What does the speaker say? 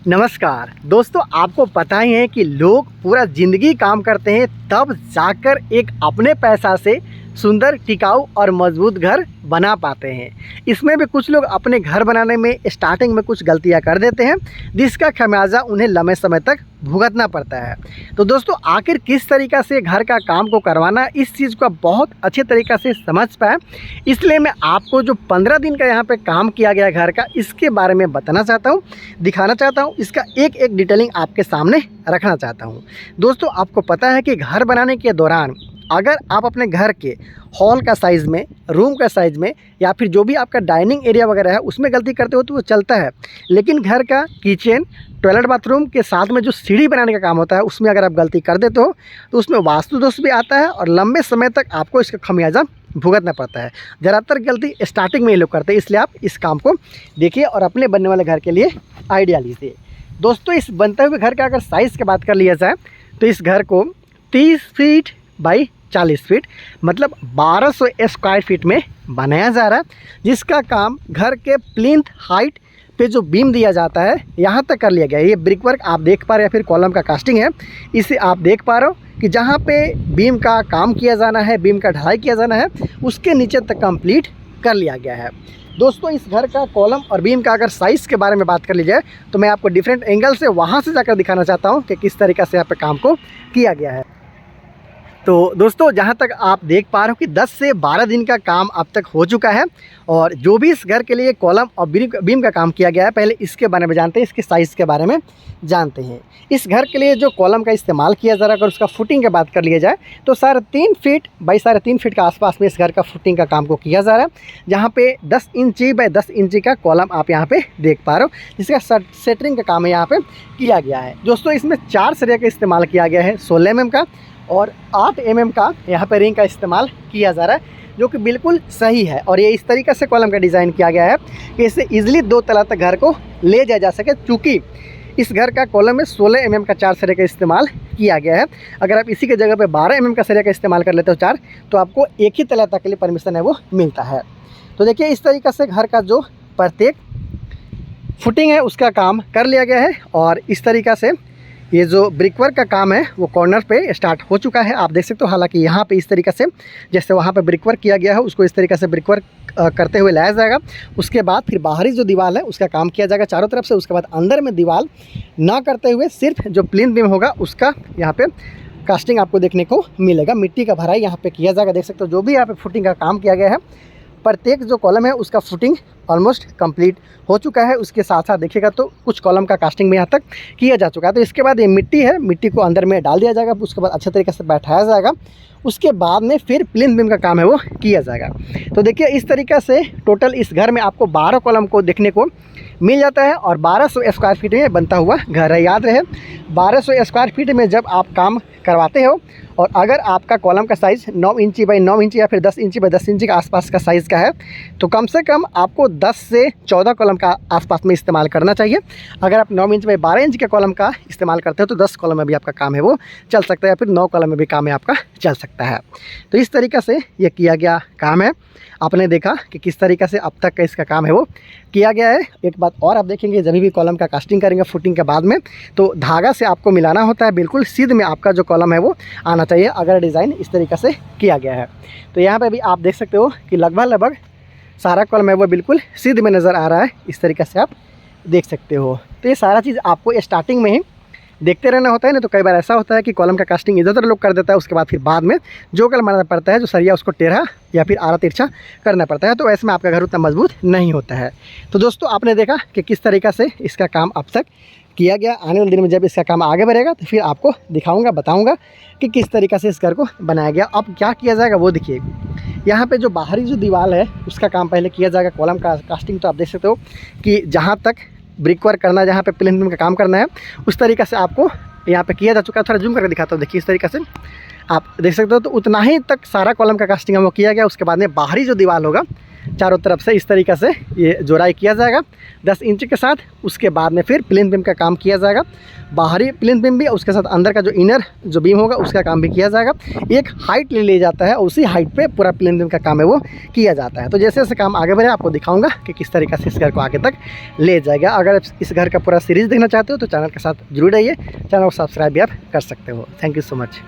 नमस्कार दोस्तों, आपको पता ही है कि लोग पूरा ज़िंदगी काम करते हैं तब जाकर एक अपने पैसा से सुंदर, टिकाऊ और मजबूत घर बना पाते हैं। इसमें भी कुछ लोग अपने घर बनाने में स्टार्टिंग में कुछ गलतियां कर देते हैं, जिसका खमियाजा उन्हें लंबे समय तक भुगतना पड़ता है। तो दोस्तों, आखिर किस तरीक़ा से घर का काम को करवाना, इस चीज़ को बहुत अच्छे तरीक़ा से समझ पाए, इसलिए मैं आपको जो 15 दिन का यहाँ पे काम किया गया घर का, इसके बारे में बताना चाहता हूँ, दिखाना चाहता हूँ, इसका एक एक डिटेलिंग आपके सामने रखना चाहता हूँ। दोस्तों, आपको पता है कि घर बनाने के दौरान अगर आप अपने घर के हॉल का साइज़ में, रूम का साइज़ में, या फिर जो भी आपका डाइनिंग एरिया वगैरह है उसमें गलती करते हो तो वो चलता है, लेकिन घर का किचन, टॉयलेट, बाथरूम के साथ में जो सीढ़ी बनाने का काम होता है उसमें अगर आप गलती कर देते हो तो उसमें वास्तु दोष भी आता है और लंबे समय तक आपको इसका खमियाजा भुगतना पड़ता है। ज़्यादातर गलती स्टार्टिंग में ही लोग करते हैं, इसलिए आप इस काम को देखिए और अपने बनने वाले घर के लिए आइडिया लीजिए। दोस्तों, इस बनते हुए घर का अगर साइज़ की बात कर लिया जाए तो इस घर को 30 फीट बाई 40 फीट मतलब 1200 स्क्वायर फीट में बनाया जा रहा है, जिसका काम घर के प्लिंथ हाइट पे जो बीम दिया जाता है यहाँ तक कर लिया गया है। ये ब्रिक वर्क आप देख पा रहे हैं या फिर कॉलम का कास्टिंग है, इसे आप देख पा रहे हो कि जहाँ पे बीम का काम किया जाना है, बीम का ढलाई किया जाना है, उसके नीचे तक कंप्लीट कर लिया गया है। दोस्तों, इस घर का कॉलम और बीम का अगर साइज़ के बारे में बात कर ली जाए तो मैं आपको डिफरेंट एंगल से वहाँ से जाकर दिखाना चाहता हूँ कि किस तरीक़े से यहाँ पे काम को किया गया है। तो दोस्तों, जहाँ तक आप देख पा रहे हो कि 10 से 12 दिन का काम अब तक हो चुका है और जो भी इस घर के लिए कॉलम और बीम का काम किया गया है, पहले इसके बारे में जानते हैं, इसके साइज़ के बारे में जानते हैं। इस घर के लिए जो कॉलम का इस्तेमाल किया जा रहा है, अगर उसका फुटिंग की बात कर लिया जाए तो 3.5 फीट बाई 3.5 फीट के आसपास में इस घर का फुटिंग का काम को किया जा रहा है, जहाँ पे 10 इंची बाई 10 इंची का कॉलम आप यहाँ पे देख पा रहे हो, जिसका सेटरिंग का काम है यहाँ पे किया गया है। दोस्तों, इसमें 4 सरिया का इस्तेमाल किया गया है, 16 mm का और 8 mm का यहाँ पे रिंग का इस्तेमाल किया जा रहा है, जो कि बिल्कुल सही है। और ये इस तरीके से कॉलम का डिज़ाइन किया गया है कि इससे ईजिली 2 तला तक घर को ले जाया जा सके, चूँकि इस घर का कॉलम में 16 mm का 4 सरिया का इस्तेमाल किया गया है। अगर आप इसी के जगह पे 12 mm का सरिया का इस्तेमाल कर लेते हो 4, तो आपको एक ही तला तक के लिए परमिशन है वो मिलता है। तो देखिए, इस तरीके से घर का जो प्रत्येक फुटिंग है उसका काम कर लिया गया है और इस तरीक़ा से ये जो ब्रिकवर्क का काम है वो कॉर्नर पे स्टार्ट हो चुका है, आप देख सकते हो। हालांकि यहाँ पे इस तरीके से जैसे वहाँ पे ब्रिकवर्क किया गया है उसको इस तरीके से ब्रिकवर्क करते हुए लाया जाएगा। उसके बाद फिर बाहरी जो दीवार है उसका काम किया जाएगा चारों तरफ से। उसके बाद अंदर में दीवार ना करते हुए सिर्फ जो प्लिंथ बीम होगा उसका यहाँ पे कास्टिंग आपको देखने को मिलेगा। मिट्टी का भराई यहाँ पे किया जाएगा, देख सकते हो। जो भी यहाँ पे फुटिंग का काम किया गया है, प्रत्येक जो कॉलम है उसका फुटिंग ऑलमोस्ट कंप्लीट हो चुका है। उसके साथ साथ देखिएगा तो कुछ कॉलम का कास्टिंग में यहाँ तक किया जा चुका है। तो इसके बाद ये मिट्टी है, मिट्टी को अंदर में डाल दिया जाएगा, उसके बाद अच्छे तरीके से बैठाया जाएगा। उसके बाद में फिर प्लिंथ बीम का काम है वो किया जाएगा। तो देखिए, इस तरीक़े से टोटल इस घर में आपको 12 कॉलम को देखने को मिल जाता है और 1200 स्क्वायर फीट में बनता हुआ घर है। याद रहे, 1200 स्क्वायर फीट में जब आप काम करवाते हो और अगर आपका कॉलम का साइज़ 9 इंची बाई 9 इंची या फिर 10 इंची बाई 10 इंची के आसपास का साइज़ का है, तो कम से कम आपको 10 से 14 कॉलम का आसपास में इस्तेमाल करना चाहिए। अगर आप 9 इंच बाई 12 इंच के कॉलम का इस्तेमाल करते हो तो 10 कॉलम में भी आपका काम है वो चल सकता है, या फिर 9 कॉलम में भी काम है आपका चल सकता है। तो इस तरीक़े से ये किया गया काम है। आपने देखा कि किस तरीक़े से अब तक का इसका काम है वो किया गया है। एक बात और आप देखेंगे, जब भी कॉलम का कास्टिंग करेंगे फुटिंग के बाद में, तो धागा से आपको मिलाना होता है, बिल्कुल सीध में आपका जो कॉलम है वो आना चाहिए अगर डिज़ाइन इस तरीक़े से किया गया है। तो यहाँ पे भी आप देख सकते हो कि लगभग सारा कॉलम है वो बिल्कुल सीध में नज़र आ रहा है, इस तरीक़े से आप देख सकते हो। तो ये सारा चीज़ आपको स्टार्टिंग में ही देखते रहना होता है ना। तो कई बार ऐसा होता है कि कॉलम का कास्टिंग इधर उधर लोग कर देता है, उसके बाद फिर बाद में जो कल मारना पड़ता है, जो सरिया उसको टेढ़ा या फिर आरा तिरछा करना पड़ता है, तो ऐसे में आपका घर उतना मजबूत नहीं होता है। तो दोस्तों, आपने देखा कि किस तरीक़े से इसका काम अब तक किया गया। आने वाले दिन में जब इसका काम आगे बढ़ेगा तो फिर आपको दिखाऊंगा, बताऊंगा कि किस तरीक़े से इस घर को बनाया गया। अब क्या किया जाएगा वो देखिए। यहाँ पे जो बाहरी जो दीवार है उसका काम पहले किया जाएगा, कॉलम का कास्टिंग। तो आप देख सकते हो कि जहाँ तक ब्रिक वर्क करना है, जहाँ पे प्लिंथ बीम का काम करना है, उस तरीक़े से आपको यहाँ पे किया जा चुका है। थोड़ा जूम करके दिखाता हूँ, देखिए इस तरीक़े से आप देख सकते हो। तो उतना ही तक सारा कॉलम का कास्टिंग वो किया गया। उसके बाद में बाहरी जो दीवार होगा चारों तरफ से इस तरीक़े से ये जोड़ाई किया जाएगा 10 इंच के साथ। उसके बाद में फिर प्लिंथ बीम का काम किया जाएगा, बाहरी प्लिंथ बीम भी, उसके साथ अंदर का जो इनर जो बीम होगा उसका काम भी किया जाएगा। एक हाइट ले लिया जाता है, उसी हाइट पे पूरा प्लिंथ बीम का काम है वो किया जाता है। तो जैसे जैसे काम आगे बढ़े आपको दिखाऊंगा कि किस तरीके से इस घर को आगे तक ले जाएगा। अगर इस घर का पूरा सीरीज़ देखना चाहते हो तो चैनल के साथ जरूर रहिए, चैनल को सब्सक्राइब भी आप कर सकते हो। Thank you so much.